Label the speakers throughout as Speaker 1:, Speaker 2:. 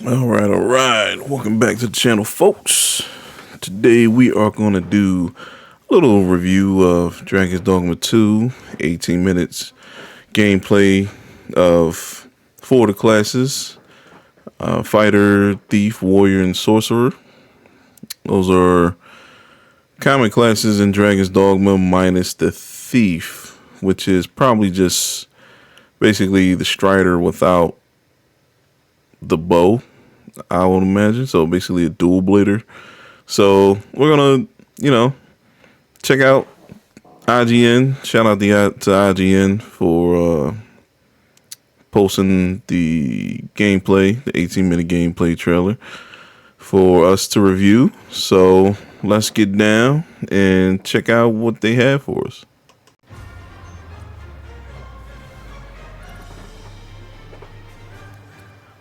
Speaker 1: All right. Welcome back to the channel, folks. Today we are going to do a little review of Dragons Dogma 2, 18 minutes gameplay of 4 of the classes, Fighter, Thief, Warrior, and Sorcerer. Those are common classes in Dragons Dogma minus the Thief, which is probably just basically the Strider without the bow, I would imagine. So basically a dual blader. So we're gonna, check out IGN. Shout out to IGN for posting the gameplay, the 18-minute gameplay trailer for us to review. So let's get down and check out what they have for us.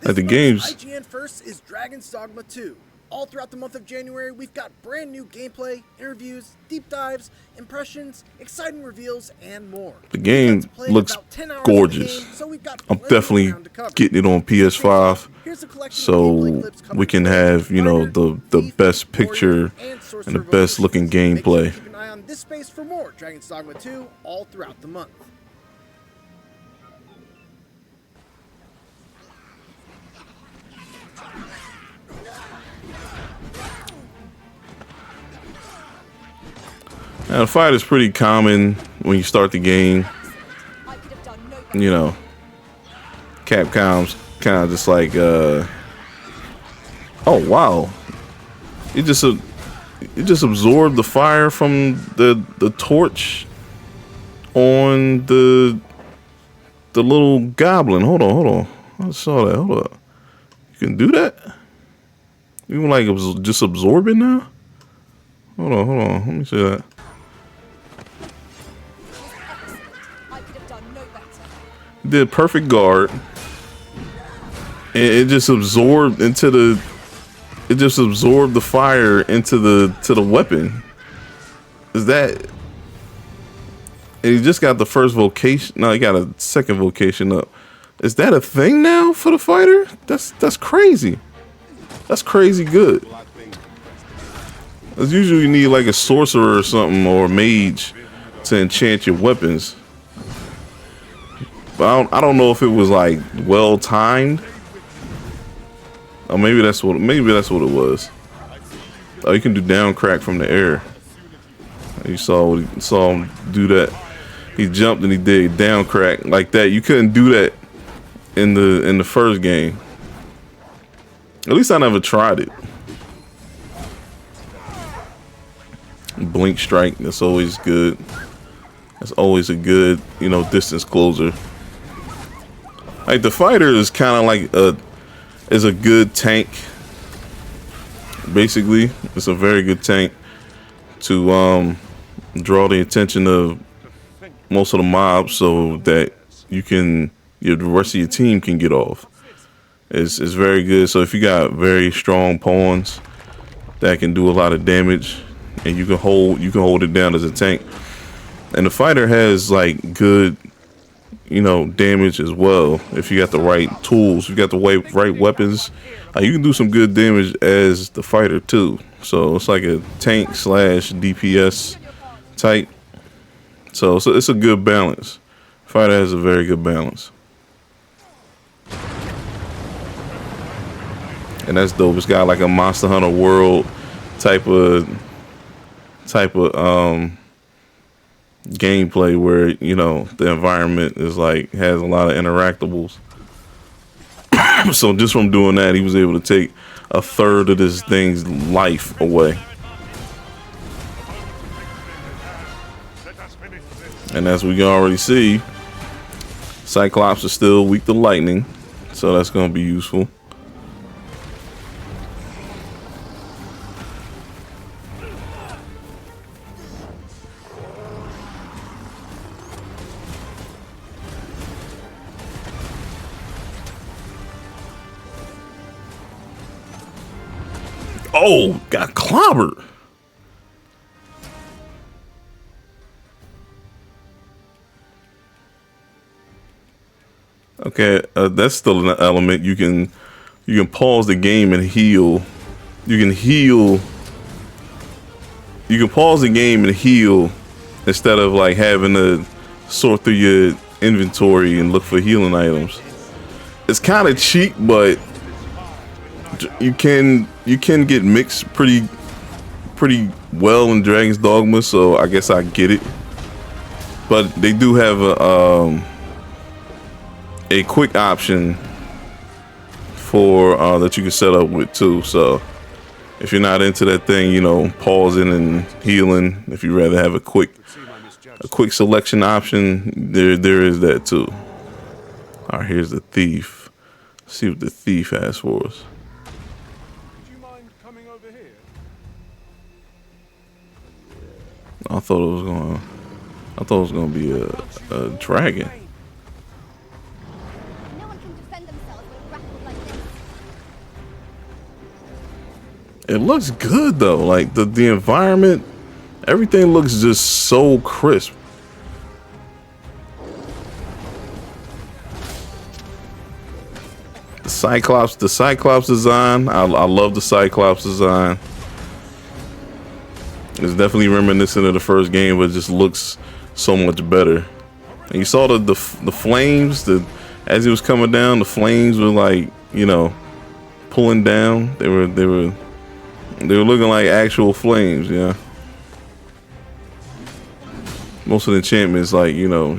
Speaker 1: At the games,
Speaker 2: IGN first is Dragons Dogma 2. All throughout the month of January, we've got brand new gameplay, interviews, deep dives, impressions, exciting reveals, and more.
Speaker 1: The game looks gorgeous. I'm definitely getting it on PS5, so we can have, the best picture and the best looking gameplay.
Speaker 2: Keep an eye on this space for more Dragons Dogma 2 all throughout the month.
Speaker 1: Now, the fight is pretty common when you start the game. Capcom's kind of just like, oh wow, it just absorbed the fire from the torch on the little goblin. Hold on, I saw that. Hold up, you can do that? You can like just absorb it now? Hold on, let me see that. Did perfect guard, and it just absorbed the fire into the weapon. Is that? And he just got the first vocation. No, he got a second vocation up. Is that a thing now for the fighter? That's crazy. That's crazy good. As usually you need like a sorcerer or something, or a mage to enchant your weapons. But I don't know if it was like well timed, or maybe that's what it was. Oh, you can do down crack from the air. You saw him do that. He jumped and he did down crack like that. You couldn't do that in the first game. At least I never tried it. Blink strike. That's always good. That's always a good distance closer. Like the fighter is kind of like a good tank. Basically, it's a very good tank to draw the attention of most of the mobs, so that the rest of your team can get off. It's very good. So if you got very strong pawns that can do a lot of damage, and you can hold it down as a tank, and the fighter has like good damage as well. If you got the right tools, you got the right weapons, you can do some good damage as the fighter too. So it's like a tank / DPS type. So it's a good balance. Fighter has a very good balance, and that's dope. It's got like a Monster Hunter World type of gameplay where the environment is like has a lot of interactables. So just from doing that, he was able to take a third of this thing's life away. And as we can already see, Cyclops is still weak to lightning, so that's going to be useful. Oh, got clobbered. Okay, that's still an element. You can pause the game and heal. You can heal. You can pause the game and heal instead of like having to sort through your inventory and look for healing items. It's kind of cheap, but you can get mixed pretty well in Dragon's Dogma, so I guess I get it. But they do have a quick option for that you can set up with too. So if you're not into that thing, you know, pausing and healing, if you rather have a quick selection option, there is that too. All right, here's the thief. Let's see what the thief has for us.
Speaker 3: Would you mind coming over here?
Speaker 1: I thought it was gonna be a dragon.
Speaker 4: No one can defend themselves when grappled like this.
Speaker 1: It looks good though. Like the environment, everything looks just so crisp. The Cyclops design. I love the Cyclops design. It's definitely reminiscent of the first game, but it just looks so much better. And you saw the flames. As it was coming down, the flames were like, you know, pulling down. They were looking like actual flames. Yeah. Most of the enchantments, like, you know,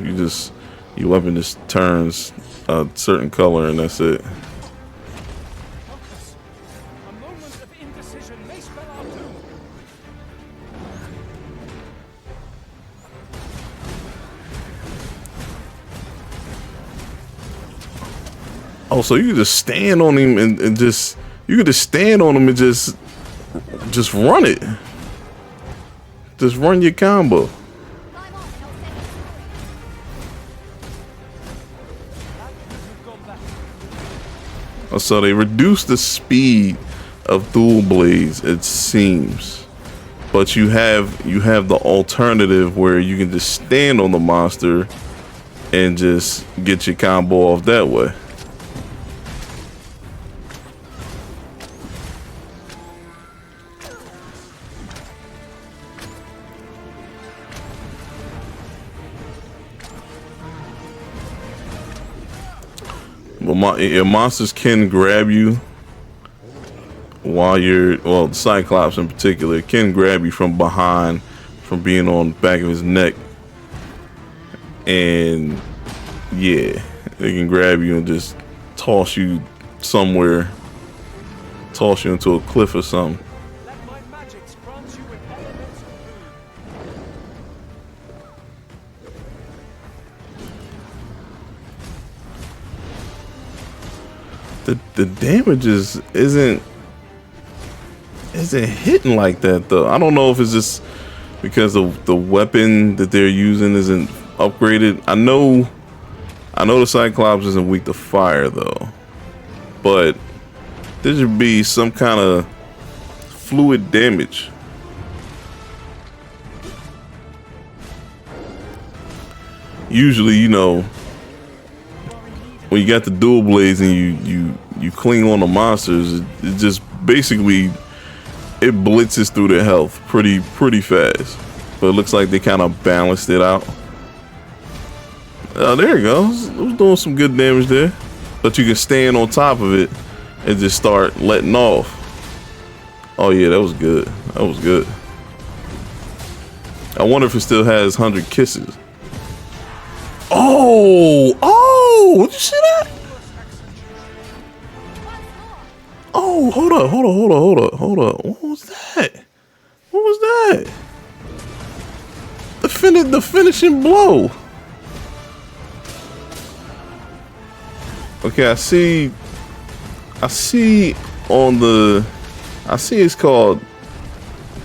Speaker 1: your weapon just turns a certain color and that's it.
Speaker 3: A moment of indecision may spell our doom.
Speaker 1: Oh, so you can just stand on him and just just run it. Just run your combo.
Speaker 4: Climb on and I'll send you
Speaker 3: You've gone back.
Speaker 1: Oh, so they reduce the speed of dual blades, it seems. But you have the alternative where you can just stand on the monster and just get your combo off that way. Well, your monsters can grab you while the Cyclops in particular can grab you from behind, from being on the back of his neck. And yeah, they can grab you and just toss you somewhere, toss you into a cliff or something.
Speaker 3: Let my magics grant you with elements of
Speaker 1: The damage isn't hitting like that though. I don't know if it's just because of the weapon that they're using isn't upgraded. I know the Cyclops isn't weak to fire though, but there should be some kind of fluid damage. Usually, you know, when you got the dual blades and you cling on the monsters, it just basically it blitzes through their health pretty fast. But it looks like they kind of balanced it out. Oh, there it goes. It was doing some good damage there. But you can stand on top of it and just start letting off. Oh yeah, that was good. That was good. I wonder if it still has 100 kisses. Oh, did you see that? Oh, hold up. What was that? The finishing blow. Okay, I see it's called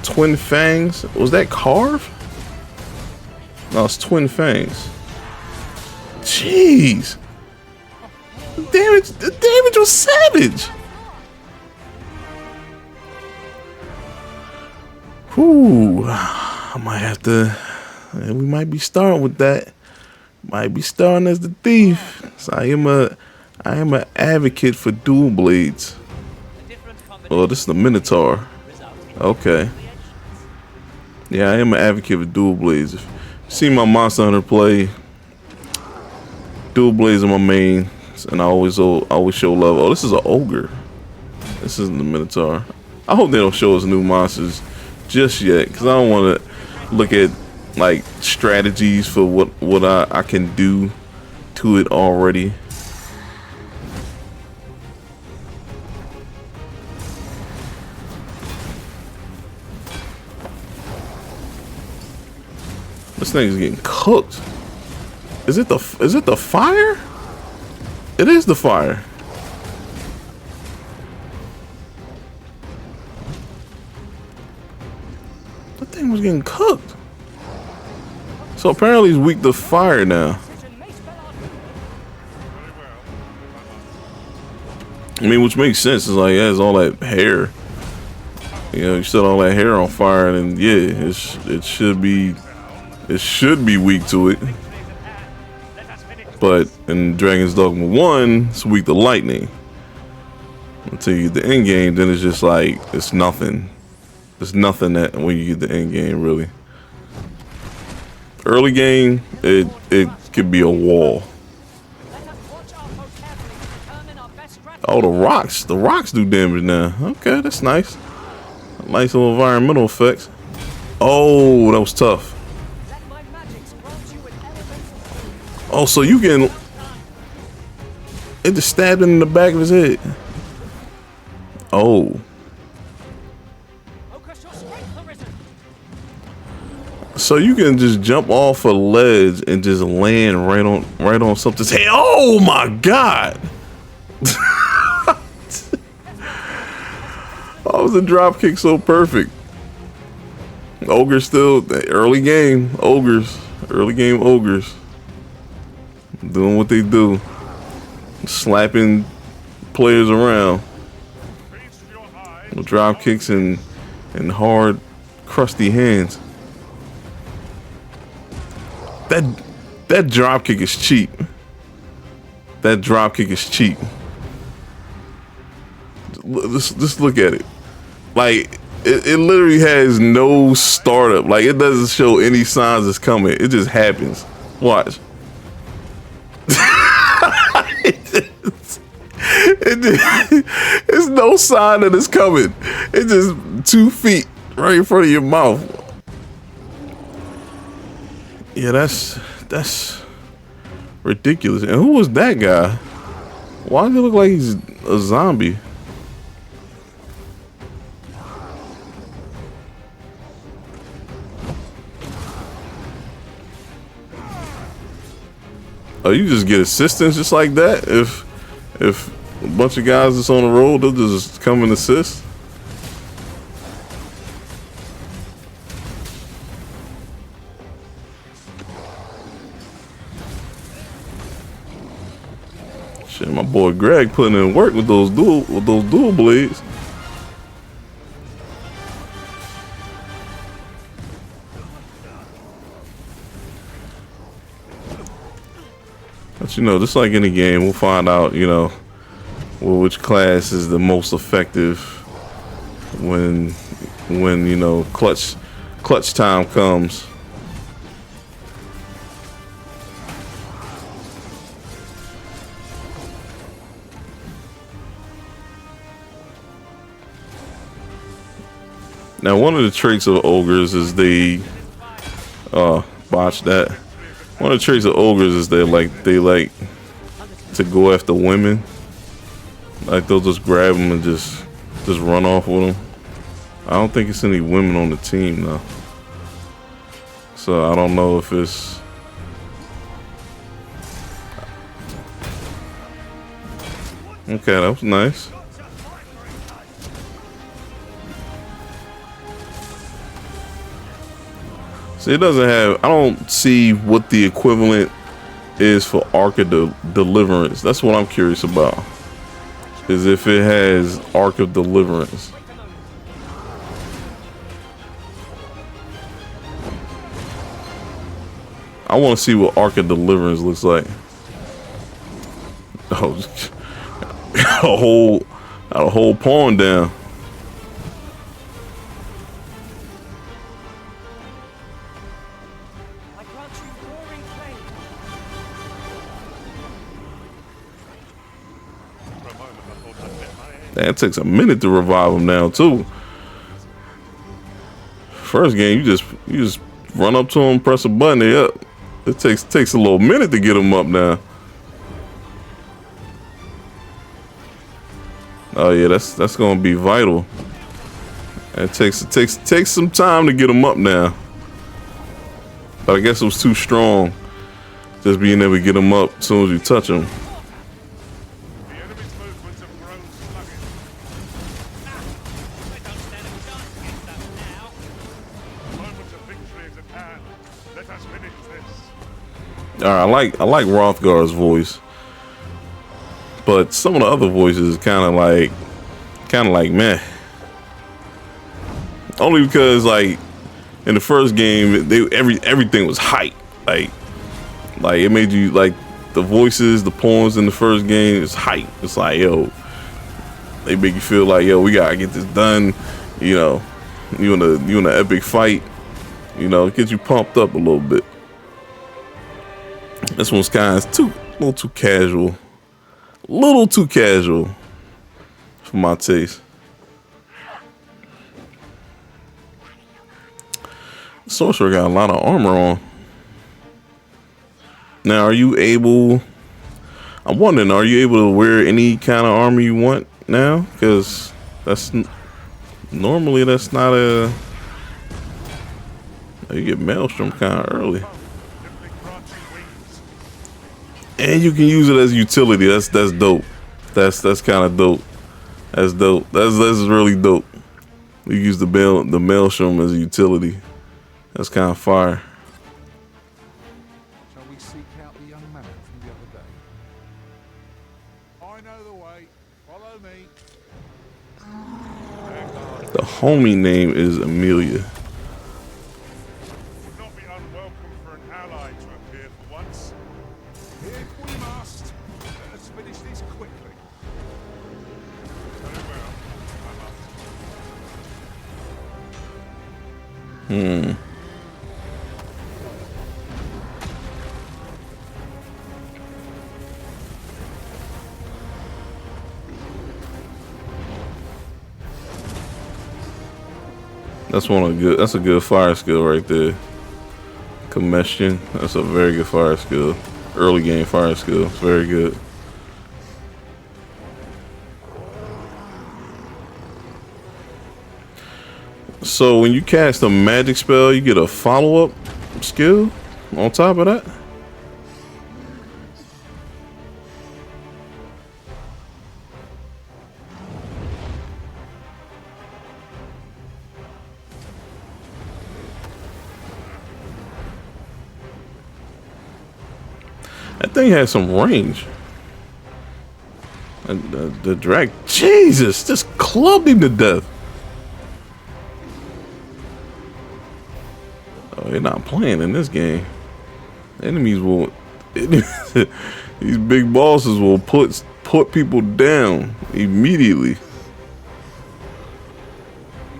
Speaker 1: Twin Fangs. Was that Carve? No, it's Twin Fangs. Jeez. The damage was savage. Whew. I might have to, we might be starting with that. Might be starting as the thief. So I am an advocate for dual blades. Oh, this is the Minotaur. Okay. Yeah, I am an advocate for dual blades. If you see my Monster Hunter play, dual blades are my main, and I always show love. Oh, this is an ogre. This isn't the Minotaur. I hope they don't show us new monsters just yet, because I don't want to look at like strategies for what I can do to it already. This thing is getting cooked. Is it the fire? It is the fire. That thing was getting cooked. So apparently he's weak to fire now. I mean, which makes sense. It's like it has all that hair. You know, you set all that hair on fire, and yeah, it should be weak to it. But in Dragons Dogma 1, it's weak to lightning. Until you get the end game, then it's just like it's nothing. There's nothing that when you get the end game, really. Early game, it could be a wall. Oh, the rocks do damage now. Okay, that's nice. Nice little environmental effects. Oh, that was tough. Oh, so you can... It just stabbed him in the back of his head. Oh. So you can just jump off a ledge and just land right on something's head. Oh my god! How was the drop kick so perfect? Ogres still early game ogres. Early game ogres. Doing what they do. Slapping players around. With drop kicks and hard, crusty hands. That drop kick is cheap. That drop kick is cheap. Just look at it. Like it literally has no startup. Like it doesn't show any signs it's coming. It just happens. Watch. It's no sign that it's coming. It's just 2 feet right in front of your mouth. Yeah, that's ridiculous. And who was that guy? Why does he look like he's a zombie? Oh, you just get assistance just like that? If a bunch of guys that's on the road, they'll just come and assist? Shit, my boy Greg putting in work with those dual blades. But you know, just like any game, we'll find out, you know, which class is the most effective when you know clutch time comes. Now, one of the traits of ogres is they botch that. One of the traits of ogres is they like to go after women. Like they'll just grab them and just run off with them. I don't think it's any women on the team though. So I don't know if it's. Okay, that was nice. See, it doesn't have. I don't see what the equivalent is for Arc of Deliverance. That's what I'm curious about. Is if it has Arc of Deliverance. I want to see what Arc of Deliverance looks like. Oh, a whole pawn down.
Speaker 3: I grant you roaring flame.
Speaker 1: That takes a minute to revive him now too. First game, you just run up to him, press a button, they up. It takes a little minute to get him up now. Oh yeah, that's gonna be vital. It takes some time to get him up now. But I guess it was too strong. Just being able to get him up as soon as you touch him.
Speaker 5: The enemy's movements have grown sluggish.
Speaker 3: I don't stand a chance against us now.
Speaker 5: The moment of victory is at hand. Let us finish this.
Speaker 1: All right, I like Rothgar's voice, but some of the other voices kind of like meh. Only because like in the first game, everything was hype. Like it made you like the voices, the poems in the first game is hype. It's like, yo, they make you feel like, yo, we gotta get this done. You know, you in an epic fight. You know, it gets you pumped up a little bit. This one's kind of a little too casual. A little too casual for my taste. Sorcerer got a lot of armor on. Now, are you able? I'm wondering, are you able to wear any kind of armor you want now? Because normally that's not a. You get Maelstrom kind of early, and you can use it as utility. That's dope. That's kind of dope. That's dope. That's really dope. You use the Maelstrom as a utility. That's kind of fire.
Speaker 6: Shall we seek out the young man from the other day? I know the way. Follow me.
Speaker 1: The homie name is Amelia.
Speaker 5: Would not be unwelcome for an ally to appear for once.
Speaker 6: If we must, let us finish this quickly.
Speaker 5: Very well. I must.
Speaker 1: That's a good fire skill right there. Combustion. That's a very good fire skill. Early game fire skill. It's very good. So when you cast a magic spell, you get a follow-up skill on top of that? That thing has some range. And the drag, Jesus, just clubbed him to death. Oh, they're not playing in this game. Enemies will, these big bosses will put people down immediately.
Speaker 6: We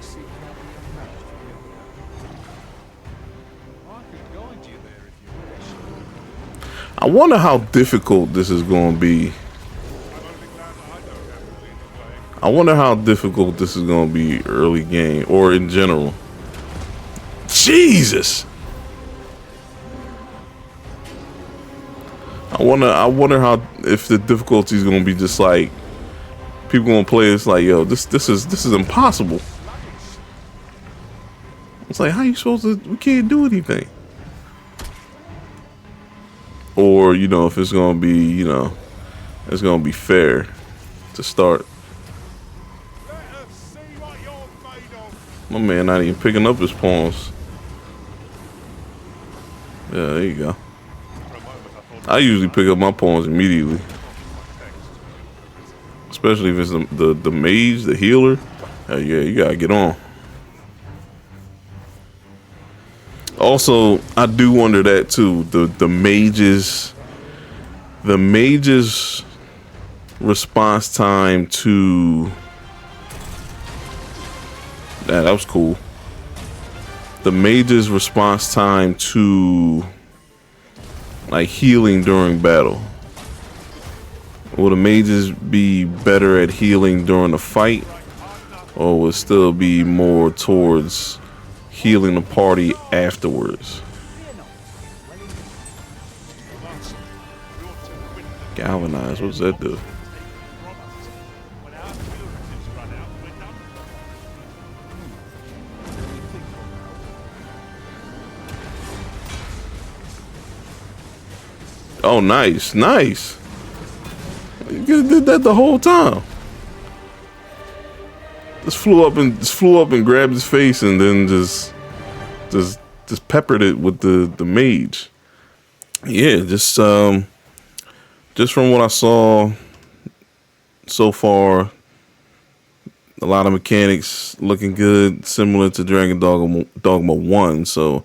Speaker 6: seek out the young man from the other day. I could guide you there if you wish.
Speaker 1: I wonder how difficult this is going to be.
Speaker 5: I'm only glad I don't have to lead the way.
Speaker 1: I wonder how difficult this is going to be early game or in general. Jesus. I wonder how, if the difficulty is going to be just like people going to play this like, yo, this is impossible. It's like, how you supposed to, we can't do anything. Or, you know, if it's going to be, you know, it's going to be fair to start.
Speaker 5: Let us see what you're made of.
Speaker 1: My man not even picking up his pawns. Yeah, there you go.
Speaker 5: For a moment I thought
Speaker 1: I usually pick up my pawns immediately. Especially if it's the mage, the healer. Yeah, you gotta get on. Also, I do wonder that too. The mages response time to that was cool. The mage's response time to like healing during battle. Will the mages be better at healing during the fight, or will it still be more towards healing the party afterwards? Galvanize, what does that do?
Speaker 5: When our cumulatives run out, we're done.
Speaker 1: Oh, nice, nice. You did that the whole time. Just flew up and grabbed his face and then just peppered it with the mage. Yeah, just from what I saw so far, a lot of mechanics looking good, similar to Dogma 1. So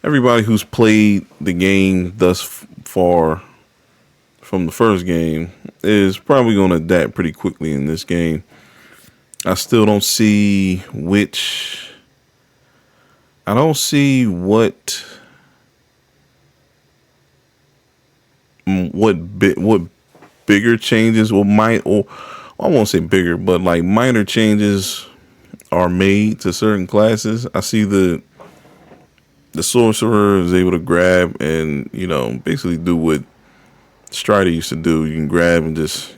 Speaker 1: everybody who's played the game thus far from the first game is probably going to adapt pretty quickly in this game. I still don't see what bigger changes or I won't say bigger, but like minor changes are made to certain classes. I see the Sorcerer is able to grab and, basically do what Strider used to do. You can grab and just,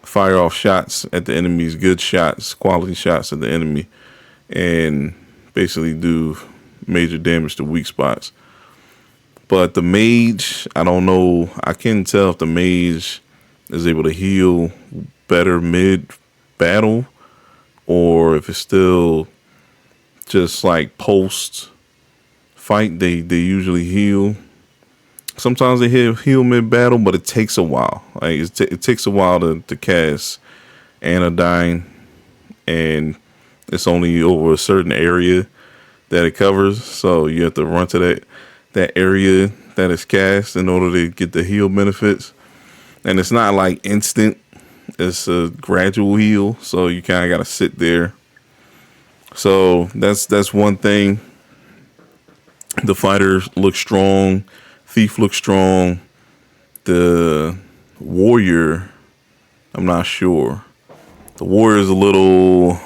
Speaker 1: fire off shots at the enemies, good shots, quality shots at the enemy, and basically do major damage to weak spots. But the mage, I don't know. I can't tell if the mage is able to heal better mid-battle or if it's still just like post-fight. They usually heal. Sometimes they heal mid-battle, but it takes a while. Like it takes a while to cast Anodyne, and it's only over a certain area that it covers. So you have to run to that area that is cast in order to get the heal benefits. And it's not like instant. It's a gradual heal, so you kind of got to sit there. So that's one thing. The fighter looks strong. Thief looks strong. The warrior, I'm not sure. The warrior is a little.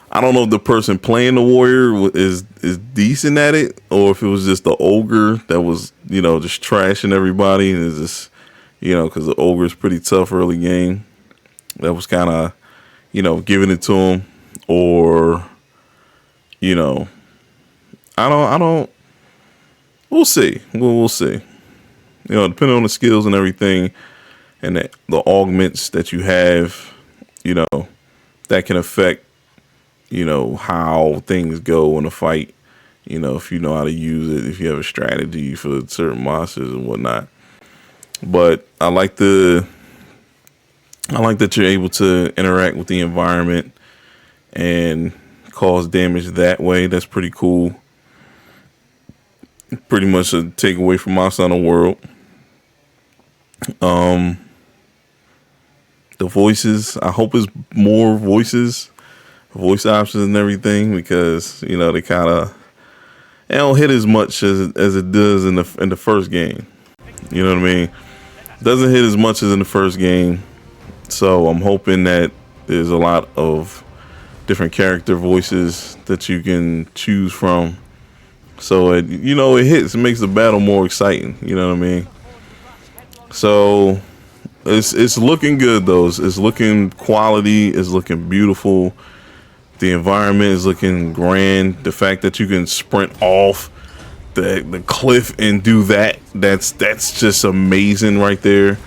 Speaker 1: I don't know if the person playing the warrior is decent at it, or if it was just the ogre that was, just trashing everybody, and it's just, because the ogre is pretty tough early game. That was kind of, giving it to him, or, I don't. We'll see. We'll see. Depending on the skills and everything, and the augments that you have, that can affect, how things go in a fight. If you know how to use it, if you have a strategy for certain monsters and whatnot. But I like that you're able to interact with the environment and cause damage that way. That's pretty cool. Pretty much a takeaway from my side of the world. The voices, I hope it's more voice options and everything, because they don't hit as much as it does in the first game. You know what I mean? Doesn't hit as much as in the first game. So I'm hoping that there's a lot of different character voices that you can choose from. So it hits, it makes the battle more exciting. You know what I mean? So it's looking good though. It's looking quality. It's looking beautiful. The environment is looking grand. The fact that you can sprint off the cliff and do that's just amazing right there.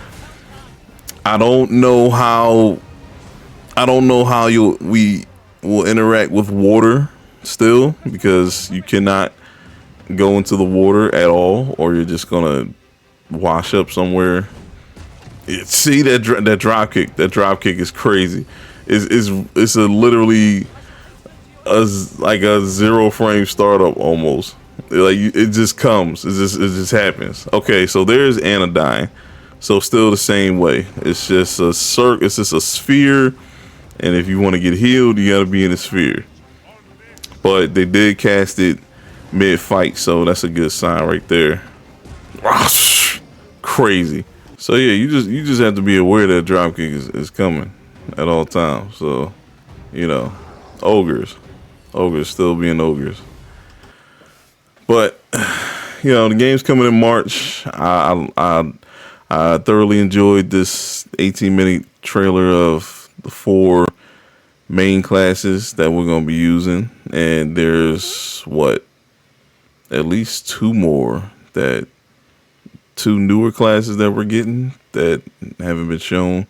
Speaker 1: I don't know how we will interact with water still, because you cannot go into the water at all, or you're just gonna wash up somewhere. See that drop kick. That drop kick is crazy. It's literally like a 0 frame startup almost. It just comes. It just happens. Okay, so there's Anodyne. So still the same way. It's just a It's just a sphere, and if you want to get healed, you got to be in the sphere. But they did cast it mid-fight, so that's a good sign right there. Crazy. So yeah, you just have to be aware that dropkick is coming at all times. So, ogres still being ogres. But the game's coming in March. I thoroughly enjoyed this 18-minute trailer of the 4 main classes that we're gonna be using, and there's at least 2 more, 2 newer classes that we're getting that haven't been shown.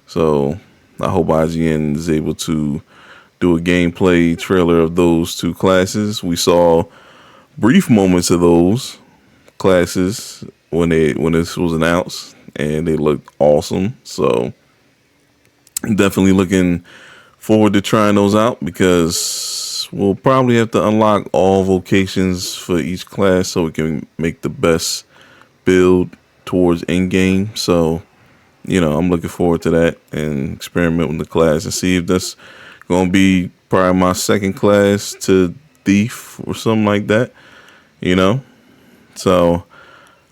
Speaker 1: So I hope IGN is able to do a gameplay trailer of those 2 classes. We saw brief moments of those classes when this was announced, and they looked awesome. So definitely looking forward to trying those out, because we'll probably have to unlock all vocations for each class so we can make the best build towards end game. So I'm looking forward to that and experiment with the class and see if that's gonna be probably my second class to thief or something like that. So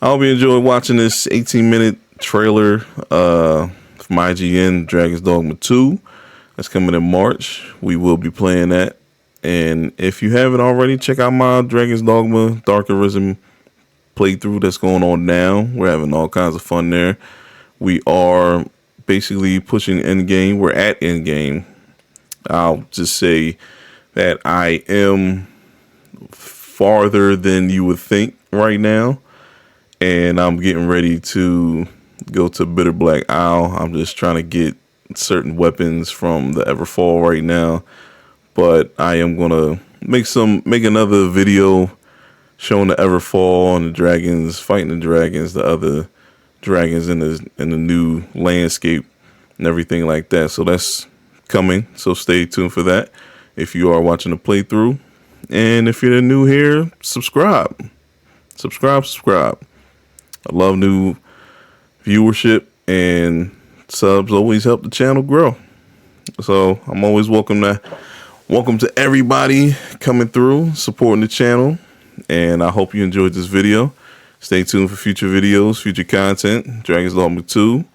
Speaker 1: I hope you enjoyed watching this 18-minute trailer from IGN Dragons Dogma 2. That's coming in March. We will be playing that. And if you haven't already, check out my Dragons Dogma Dark Arisen playthrough that's going on now. We're having all kinds of fun there. We are basically pushing end game. We're at end game. I'll just say that I am farther than you would think right now, and I'm getting ready to go to Bitter Black Isle. I'm just trying to get certain weapons from the Everfall right now, but I am gonna make another video showing the Everfall and the dragons, fighting the dragons, the other dragons in the new landscape and everything like that. So that's coming, so stay tuned for that if you are watching the playthrough. And if you're new here, subscribe. I love new viewership, and subs always help the channel grow. So I'm always welcome to everybody coming through, supporting the channel. And I hope you enjoyed this video. Stay tuned for future videos, future content, Dragons Dogma 2,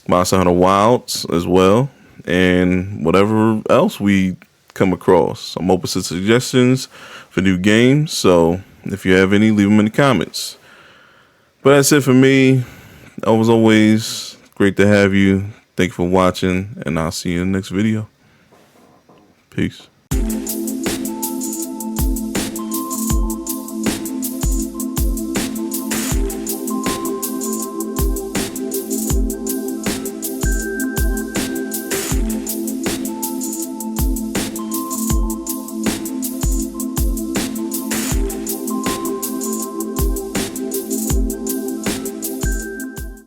Speaker 1: Monster Hunter Wilds as well, and whatever else we come across. I'm open to suggestions for new games, so if you have any, leave them in the comments. But that's it for me. As always, great to have you. Thank you for watching, and I'll see you in the next video. Peace.